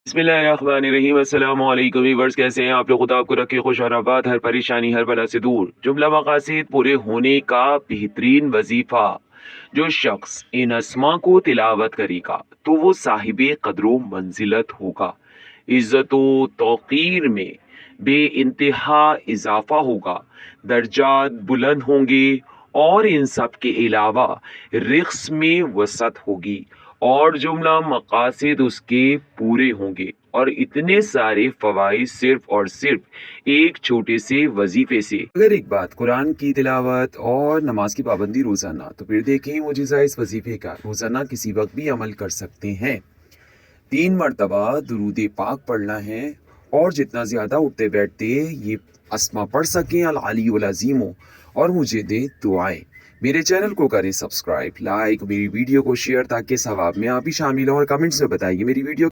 बिस्मिल्लाहिर्रहमानिर्रहीम। अस्सलाम वालेकुम व्यूअर्स, कैसे हैं आप लोग? खुदा आपको रखे खुश और आबाद, हर परेशानी हर बला से दूर। जुमला मकासिद पूरे होने का बेहतरीन वजीफा। जो शख्स इन अस्मा को तिलावत करेगा तो वो साहिबे कदरो मंजिलत होगा। इज्जत व तौकीर में बे इंतहा इजाफा होगा। दर्जात बुलंद होंगे और इन सब के अलावा रिक्स में वसत होगी और जुमला मकासिद उसके पूरे होंगे और इतने सारे फवाइद सिर्फ और सिर्फ एक छोटे से वजीफे से। अगर एक बात कुरान की तिलावत और नमाज की पाबंदी रोजाना, तो फिर देखें मुजिज़ा इस वजीफे का। रोजाना किसी वक्त भी अमल कर सकते हैं। 3 मरतबा दुरूद पाक पढ़ना है और जितना ज्यादा उठते बैठते ये अस्मा पढ़ सकें अल अली उल अज़ीम हो और मुझे दे दुआएं। मेरे चैनल को करें सब्सक्राइब, लाइक, मेरी वीडियो को शेयर ताकि सवाब में आप भी शामिल हो और कमेंट्स में बताइए मेरी वीडियो